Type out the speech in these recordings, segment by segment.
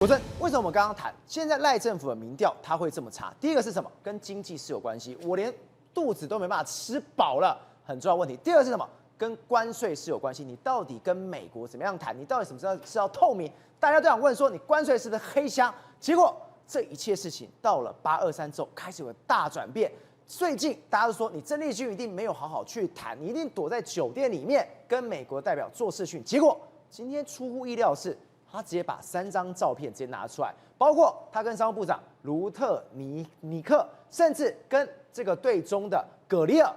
国珍，为什么我们刚刚谈现在赖政府的民调它会这么差？第一个是什么？跟经济是有关系，我连肚子都没办法吃饱了，很重要的问题。第二个是什么？跟关税是有关系，你到底跟美国怎么样谈？你到底什么时候是要透明？大家都想问说，你关税是不是黑箱？结果这一切事情到了823之后，开始有个大转变。最近大家都说，你郑丽君一定没有好好去谈，你一定躲在酒店里面跟美国代表做视讯。结果今天出乎意料的是，他直接把3张照片直接拿出来，包括他跟商务部长卢特尼克，甚至跟这个对中的葛利尔，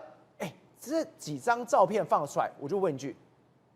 这几张照片放出来，我就问一句：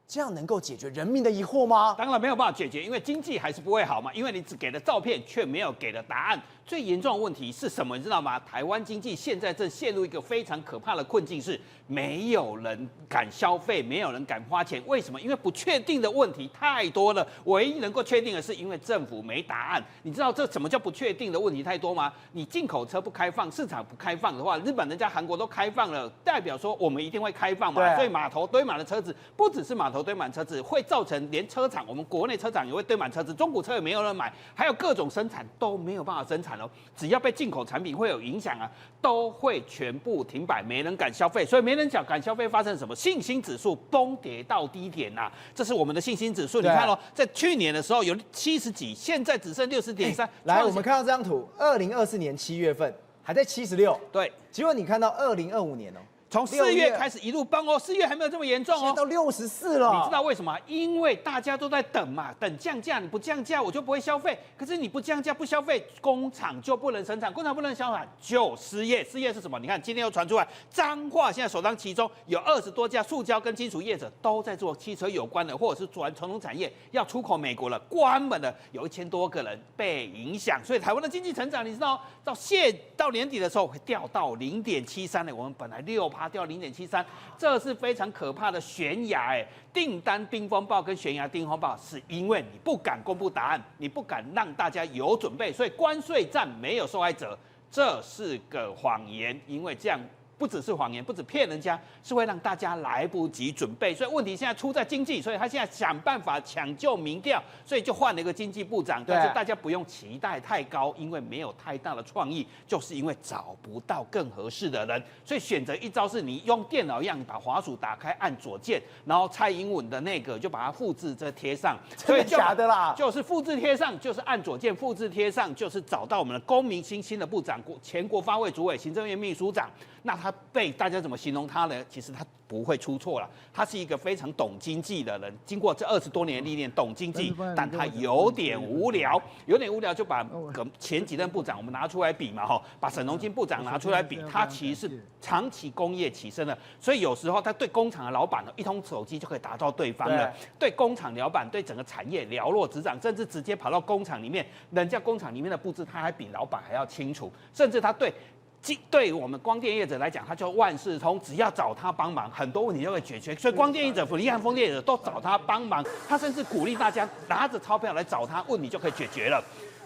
这样能够解决人民的疑惑吗？当然没有办法解决，因为经济还是不会好嘛。因为你只给了照片，却没有给了答案。最严重的问题是什么？你知道吗？台湾经济现在正陷入一个非常可怕的困境，是没有人敢消费，没有人敢花钱。为什么？因为不确定的问题太多了。唯一能够确定的是，因为政府没答案。你知道这什么叫不确定的问题太多吗？你进口车不开放，市场不开放的话，日本人家韩国都开放了，代表说我们一定会开放嘛。所以码头堆满了车子，不只是码头堆满车子，会造成连车厂，我们国内车厂也会堆满车子，中古车也没有人买，还有各种生产都没有办法生产哦。只要被进口产品会有影响啊，都会全部停摆，没人敢消费。所以没人敢消费，发生什么？信心指数崩跌到低点呐、这是我们的信心指数。你看哦，在去年的时候有70几，现在只剩60.3。来，我们看到这张图，2024年7月份还在76，对，结果你看到2025年哦。从4月开始一路崩哦，4月还没有这么严重哦，现在到64了。你知道为什么？因为大家都在等嘛，等降价，你不降价我就不会消费。可是你不降价不消费，工厂就不能生产，工厂不能生产就失业。失业是什么？你看今天又传出来，彰化现在首当其冲，有20多家塑胶跟金属业者都在做汽车有关的，或者是传统产业要出口美国了，关门了，有1000多个人被影响。所以台湾的经济成长，你知道到年底的时候会掉到0.73呢，我们本来6%。掉0.73，这是非常可怕的悬崖订单冰风暴跟悬崖冰风暴，是因为你不敢公布答案，你不敢让大家有准备，所以关税战没有受害者，这是个谎言，因为这样。不只是谎言，不止骗人家，是会让大家来不及准备。所以问题现在出在经济，所以他现在想办法抢救民调，所以就换了一个经济部长。但是大家不用期待太高，因为没有太大的创意，就是因为找不到更合适的人，所以选择一招是你用电脑一样，你把滑鼠打开，按左键，然后蔡英文的那个就把它复制这贴上。真的假的啦？就是复制贴上，就是按左键复制贴上，就是找到我们的公民新的部长，前国发会主委、行政院秘书长。那他被大家怎么形容他呢？其实他不会出错了，他是一个非常懂经济的人，经过这20多年历练，懂经济，但他有点无聊，就把前几任部长我们拿出来比嘛，把沈荣津部长拿出来比，他其实是长期工业起身的，所以有时候他对工厂的老板一通手机就可以打到对方了，对工厂老板对整个产业了若指掌，甚至直接跑到工厂里面，人家工厂里面的布置他还比老板还要清楚，甚至他对我们光电业者来讲，他就万事通，只要找他帮忙，很多问题就会解决。所以光电业者、离岸风电业者都找他帮忙，他甚至鼓励大家拿着钞票来找他，问题就可以解决了。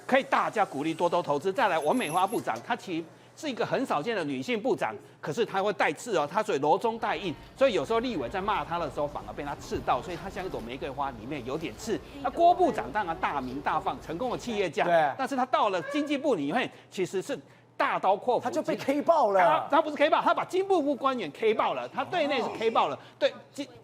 可以大家鼓励多多投资。再来，王美花部长，她其实是一个很少见的女性部长，可是她会带刺哦，她所以柔中带硬，所以有时候立委在骂她的时候，反而被她刺到，所以她像一朵玫瑰花，里面有点刺。那郭部长当然大名大放，成功的企业家，但是他到了经济部里面，其实是大刀阔斧，他就被 K 爆了。他不是 K 爆，他把经部部官员 K 爆了，他对内是 K 爆了，对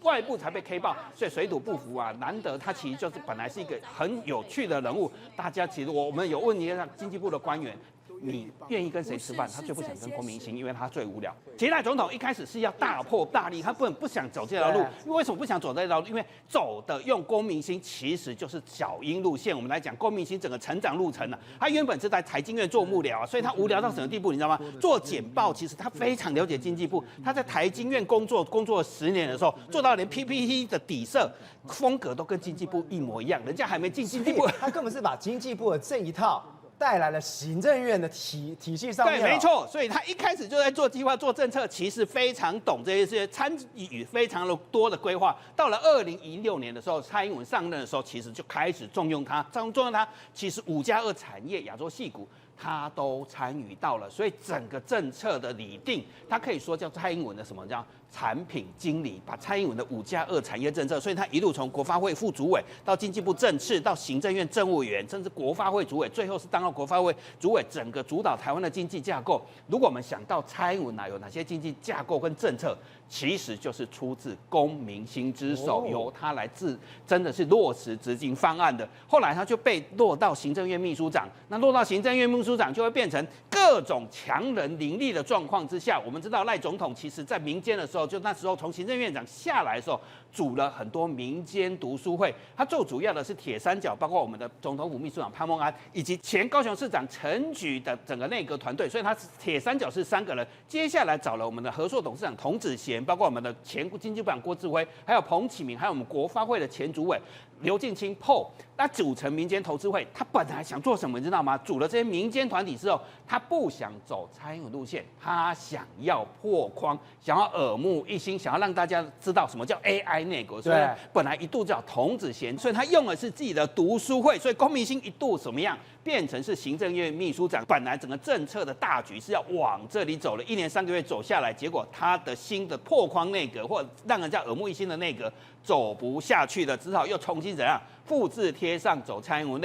外部才被 K 爆，所以水土不服啊。难得他其实就是本来是一个很有趣的人物，大家其实我们有问一下经济部的官员。你愿意跟谁吃饭？他最不想跟郭明星，因为他最无聊。杰赖总统一开始是要大破大立，他不想走这条路。因为什么不想走这条路？因为走的用郭明星其实就是小英路线。我们来讲郭明星整个成长路程呢，他原本是在财经院做幕僚啊，所以他无聊到什么地步？你知道吗？做简报，其实他非常了解经济部。他在财经院工作了10年的时候，做到连 PPT 的底色风格都跟经济部一模一样。人家还没进经济部，他根本是把经济部的这一套带来了行政院的体系上面。对，没错，所以他一开始就在做计划、做政策，其实非常懂这些参与非常多的规划。到了2016年的时候，蔡英文上任的时候，其实就开始重用他，其实5+2产业亚洲矽谷。他都参与到了，所以整个政策的拟定，他可以说叫蔡英文的什么叫产品经理，把蔡英文的5+2产业政策，所以他一路从国发会副主委到经济部政次，到行政院政务委员，甚至国发会主委，最后是当到国发会主委，整个主导台湾的经济架构。如果我们想到蔡英文有哪些经济架构跟政策，其实就是出自龚明鑫之手，由他来真的是落实执行方案的。后来他就被落到行政院秘书长，那落到行政院秘书长就会变成各种强人林立的状况之下。我们知道赖总统其实在民间的时候，就那时候从行政院长下来的时候，组了很多民间读书会。他最主要的是铁三角，包括我们的总统府秘书长潘孟安，以及前高雄市长陈菊的整个内阁团队。所以他铁三角是3个人。接下来找了我们的合硕董事长童子贤，包括我们的前经济部长郭志辉，还有彭启明，还有我们国发会的前主委刘进清 Paul， 那组成民间投资会。他本来想做什么，你知道吗？组了这些民间团体之后，他不想走蔡英文路线，他想要破框，想要耳目一新，想要让大家知道什么叫 AI 内阁。所以本来一度叫童子贤，所以他用的是自己的读书会。所以龚明鑫一度怎么样？变成是行政院秘书长，本来整个政策的大局是要往这里走了，1年3个月走下来，结果他的新的破框内阁或让人家耳目一新的内阁走不下去了，只好又重新怎样复制贴上走蔡英文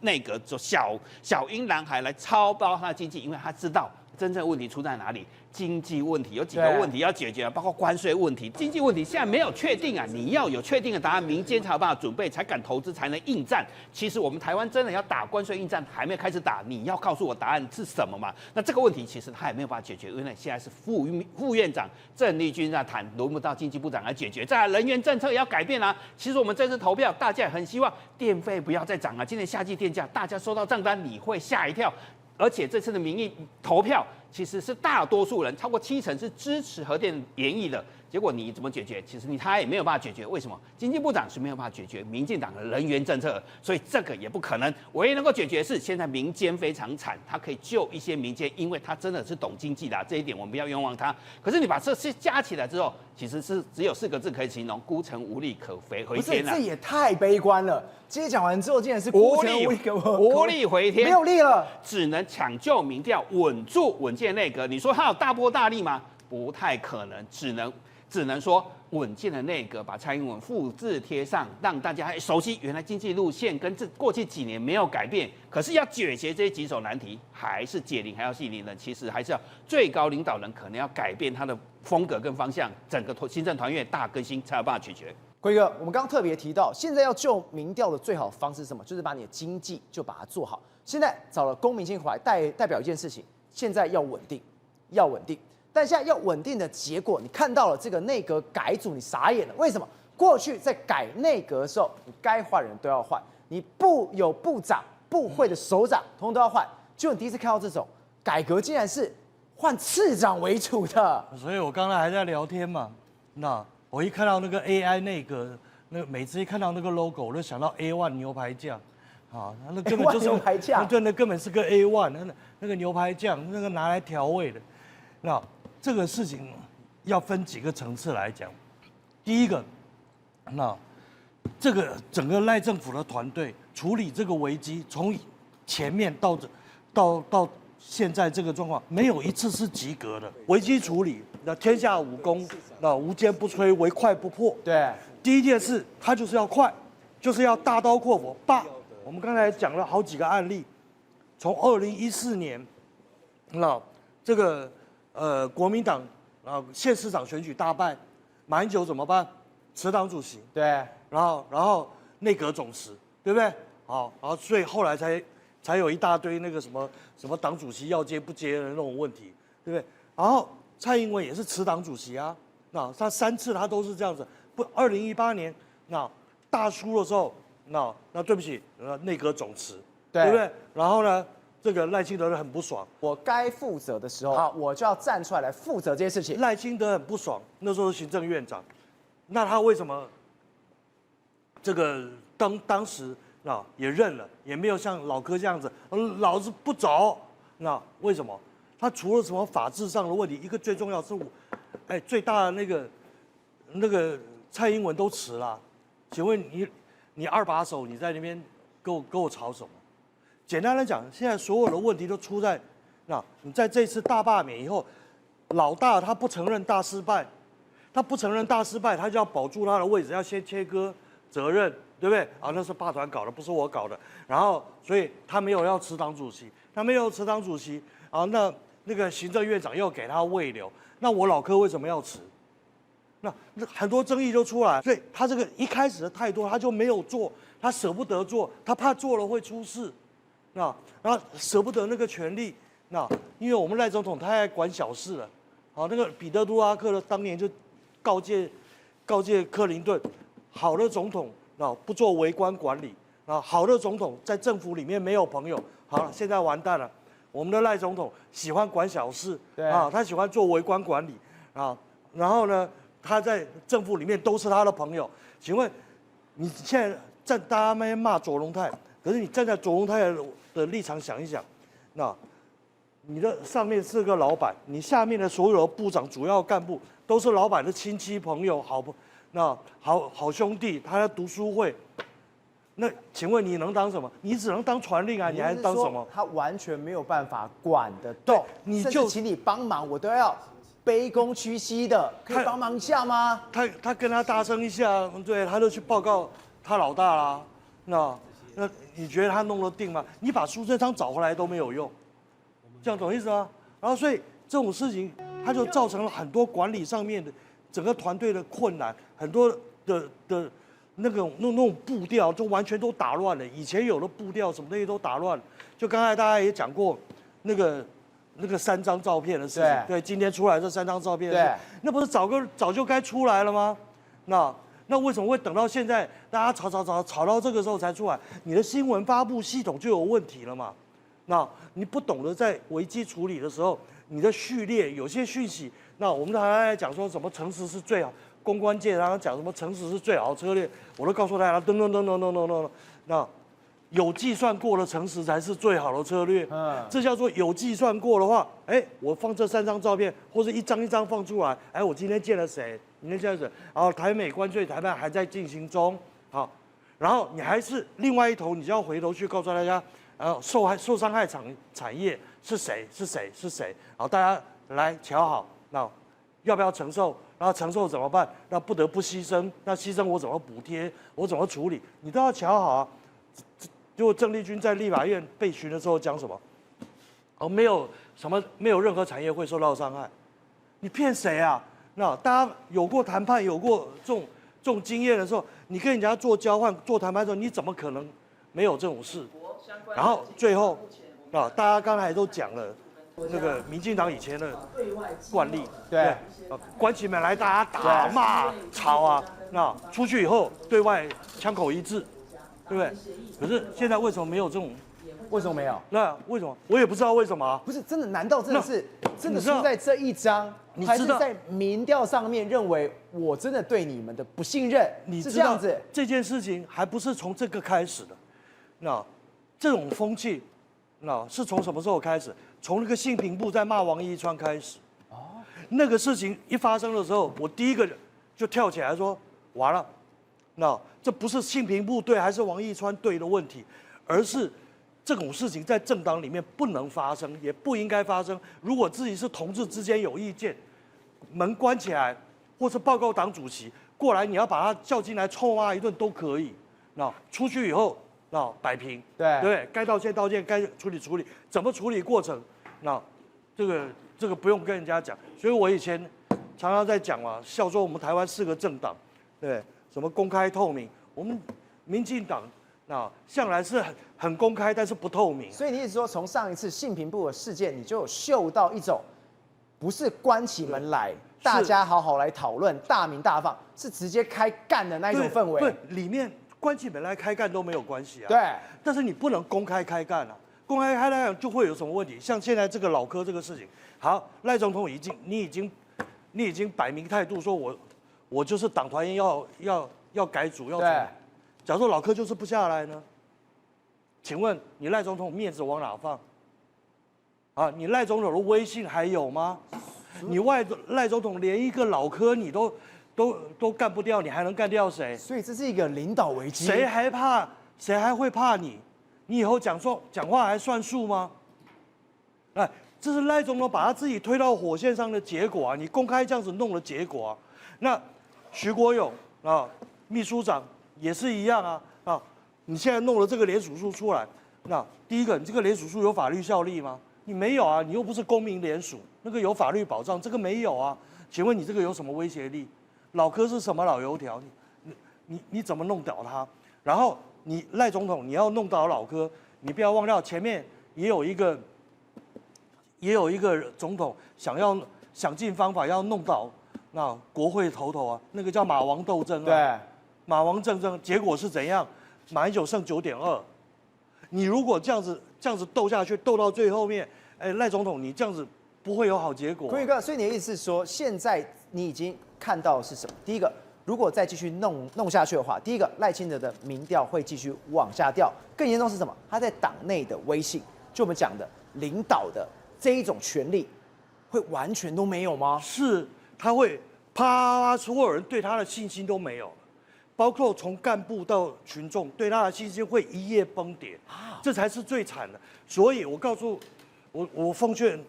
内阁走小英男孩来操包他的经济，因为他知道真正问题出在哪里。经济问题有几个问题要解决，包括关税问题。经济问题现在没有确定啊，你要有确定的答案，民间才有办法准备，才敢投资，才能应战。其实我们台湾真的要打关税应战，还没有开始打，你要告诉我答案是什么嘛？那这个问题其实他也没有办法解决，因为现在是副院长郑丽君在谈，轮不到经济部长来解决。再来人员政策也要改变啊。其实我们这次投票，大家也很希望电费不要再涨了。今年夏季电价，大家收到账单你会吓一跳。而且这次的民意投票其实是大多数人超过70%是支持核电延役的，结果你怎么解决？其实他也没有办法解决。为什么？经济部长是没有办法解决民进党的人员政策，所以这个也不可能。唯一能够解决的是现在民间非常惨，他可以救一些民间，因为他真的是懂经济的，这一点我们不要冤枉他。可是你把这些加起来之后，其实是只有4个字可以形容：孤城无力可回天了。这也太悲观了。今天讲完之后，竟然是孤城无力回天，没有力了，只能抢救民调，稳健内阁。你说他有大波大力吗？不太可能，只能说稳健的内阁把蔡英文复制贴上，让大家熟悉原来经济路线跟过去几年没有改变。可是要解决这几手难题，还是解铃还要系铃人，其实还是要最高领导人可能要改变他的风格跟方向，整个行政团队大更新才有办法解决。龟哥，我们刚刚特别提到，现在要救民调的最好方式是什么？就是把你的经济就把它做好。现在找了龚明鑫回来代表一件事情，现在要稳定，要稳定。但现在要稳定的结果，你看到了这个内阁改组，你傻眼了。为什么？过去在改内阁的时候，你该换人都要换，你有部长、部会的首长，通通都要换。就你第一次看到这种改革，竟然是换次长为主的。所以我刚才还在聊天嘛，那我一看到那个 AI 内阁，每次一看到那个 logo， 我就想到 A1 牛排酱，啊，那根本就是牛排酱，那根本是个 A1，那个牛排酱，那个拿来调味的。那这个事情要分几个层次来讲。第一个，那这个整个赖政府的团队处理这个危机，从前面到现在这个状况，没有一次是及格的。危机处理，那天下武功，那无坚不摧，唯快不破。对，第一件事，它就是要快，就是要大刀阔斧。我们刚才讲了好几个案例，从2014年，那这个国民党县市长选举大败，马英九怎么办？辞党主席。对，然后内阁总辞，对不对？好，然后所以后来才有一大堆那个什么党主席要接不接的那种问题，对不对？然后蔡英文也是辞党主席啊，那他3次他都是这样子。不，2018年那大输的时候，那对不起，内阁总辞，对不对？然后呢，这个赖清德很不爽，我该负责的时候，我就要站出来负责这些事情。赖清德很不爽，那时候是行政院长，那他为什么这个当时也认了，也没有像老柯这样子，老子不走。那为什么？他除了什么法制上的问题，一个最重要是最大的那个蔡英文都辞了，请问你2把手，你在那边跟我吵什么？简单来讲，现在所有的问题都出在，你在这次大罢免以后，老大他不承认大失败，他就要保住他的位置，要先切割责任，对不对？啊，那是罢团搞的，不是我搞的。然后，所以他没有要辞党主席，啊，那个行政院长又给他慰留，那我老柯为什么要辞？那很多争议就出来，所以他这个一开始的态度他就没有做，他舍不得做，他怕做了会出事，然后舍不得那个权利，因为我们赖总统他爱管小事了，好，那个彼得·杜拉克当年就告诫克林顿，好的总统不做微观管理，好的总统在政府里面没有朋友，好了，现在完蛋了。我们的赖总统喜欢管小事，他喜欢做微观管理啊，然后呢，他在政府里面都是他的朋友。请问，你现在大家在骂卓荣泰，可是你站在卓荣泰的立场想一想，你的上面是个老板，你下面的所有的部长、主要干部都是老板的亲戚朋友、好兄弟，他在读书会。那请问你能当什么？你只能当传令啊，你还当什么？他完全没有办法管得动，你甚至请你帮忙，我都要卑躬屈膝的，可以帮忙一下吗？他跟他大声一下，对，他就去报告他老大啦。那你觉得他弄得定吗？你把苏贞昌找回来都没有用，这样懂意思吗？然后所以这种事情，他就造成了很多管理上面的整个团队的困难，很多的。那种步调就完全都打乱了，以前有的步调什么东西都打乱了。就刚才大家也讲过，那个3张照片的事情，对，今天出来这3张照片的事，那不是早就该出来了吗？那为什么会等到现在大家吵到这个时候才出来？你的新闻发布系统就有问题了嘛？你不懂得在危机处理的时候，你的序列有些讯息，我们还在讲说什么诚实是最好。公关界常常讲什么诚实是最好的策略，我都告诉大家，no，有计算过的诚实才是最好的策略。这叫做有计算过的话，我放这3张照片，或者一张一张放出来，我今天见了谁，今天见了谁，然后台美关税谈判还在进行中，好，然后你还是另外一头，你就要回头去告诉大家，受伤害产业是谁，然后大家来瞧好，要不要承受？然后承受怎么办？那不得不牺牲，那牺牲我怎么补贴？我怎么处理？你都要瞧好啊！结果郑丽君在立法院被询的时候讲什么？没有任何产业会受到伤害。你骗谁啊？大家有过谈判、有过这种经验的时候，你跟人家做交换、做谈判的时候，你怎么可能没有这种事？然后最后大家刚才都讲了。那个民进党以前的惯例，对，关起门来大家打骂吵啊，出去以后对外枪口一致，对不对？可是现在为什么没有这种？为什么没有？那为什么？我也不知道为什么啊。不是真的？难道真的是真的输在这一张？还是在民调上面认为我真的对你们的不信任？是这样子？这件事情还不是从这个开始的，这种风气，是从什么时候开始？从那个性平部在骂王一川开始，那个事情一发生的时候，我第一个就跳起来说，完了，这不是性平部对还是王一川对的问题，而是这种事情在政党里面不能发生，也不应该发生。如果自己是同志之间有意见，门关起来，或是报告党主席过来，你要把他叫进来臭骂一顿都可以，出去以后。摆平，对，该道歉道歉，该处理处理，怎么处理过程，这个不用跟人家讲。所以我以前常常在讲嘛，笑说我们台湾是个政党，对，什么公开透明，我们民进党向来是很公开，但是不透明。所以你意思说，从上一次性平部的事件，你就有嗅到一种，不是关起门来，大家好好来讨论，大鸣大放，是直接开干的那一种氛围。对，里面。关起门来开干都没有关系啊，对，但是你不能公开开干啊，公开开干就会有什么问题？像现在这个老柯这个事情，好，赖总统你已经摆明态度说我就是党团要改组要怎么？假如说老柯就是不下来呢？请问你赖总统面子往哪放？啊，你赖总统的威信还有吗？你赖总统连一个老柯你都干不掉，你还能干掉谁？所以这是一个领导危机。谁还会怕你？你以后讲话还算数吗？哎，这是赖总统把他自己推到火线上的结果啊！你公开这样子弄的结果啊！那徐国勇啊，秘书长也是一样啊！你现在弄了这个联署书出来，那第一个，你这个联署书有法律效力吗？你没有啊，你又不是公民联署，那个有法律保障，这个没有啊。请问你这个有什么威胁力？老柯是什么老油条？你怎么弄倒他？然后你赖总统你要弄倒老柯，你不要忘掉前面也有一个总统想尽方法要弄倒那国会头啊，那个叫马王斗争啊。对，马王争，结果是怎样？马英九剩9.2。你如果这样子斗下去，斗到最后面，哎，赖总统你这样子不会有好结果。坤宇哥，所以你的意思是说，现在你已经看到的是什么？第一个，如果再继续弄下去的话，第一个赖清德的民调会继续往下掉，更严重是什么？他在党内的威信，就我们讲的领导的这一种权利，会完全都没有吗？是，他会啪，所有人对他的信心都没有了，包括从干部到群众对他的信心会一夜崩跌，这才是最惨的。所以我告诉我奉劝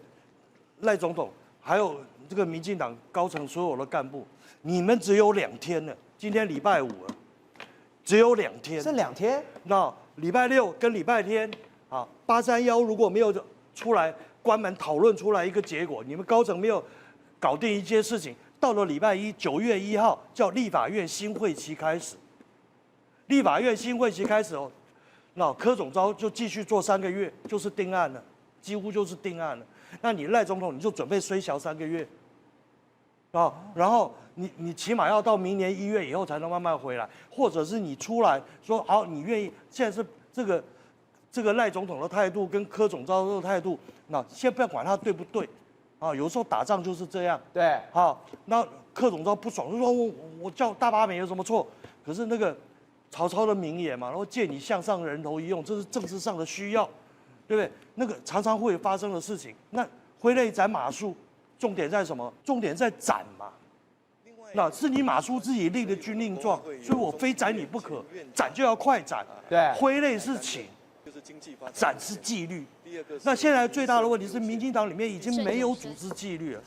赖总统，还有这个民进党高层所有的干部，你们只有2天了，今天礼拜5了，只有2天，剩2天。那礼拜6跟礼拜天啊，831如果没有出来关门讨论出来一个结果，你们高层没有搞定一件事情，到了礼拜1 9月1号叫立法院新会期开始，立法院新会期开始哦，那柯总召就继续做3个月，就是定案了，几乎就是定案了。那你赖总统你就准备衰小3个月，啊，然后你起码要到明年1月以后才能慢慢回来，或者是你出来说好，你愿意，现在是这个赖总统的态度跟柯总召的态度，那先不要管他对不对，啊，有时候打仗就是这样，对，好，那柯总召不爽，就说我叫大八美有什么错？可是那个曹操的名言嘛，然后借你项上人头一用，这是政治上的需要，对不对？那个常常会发生的事情。那挥泪斩马谡，重点在什么？重点在斩嘛。那是你马谡自己立的军令状，所以我非斩你不可，斩就要快斩。对，挥泪是情，斩是纪律。那现在最大的问题是，民进党里面已经没有组织纪律了。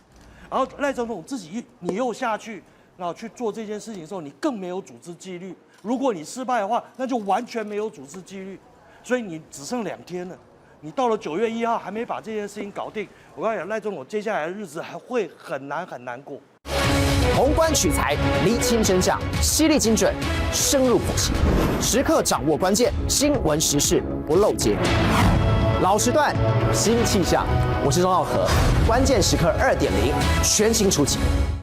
然后赖总统自己你又下去，然后去做这件事情的时候，你更没有组织纪律。如果你失败的话，那就完全没有组织纪律。所以你只剩2天了，你到了9月1号还没把这件事情搞定，我跟你讲，赖总统接下来的日子还会很难过。宏观取材，厘清真相，犀利精准，深入剖析，时刻掌握关键，新闻时事不漏接。老时段，新气象，我是钟浩和，关键时刻2.0，全新出击。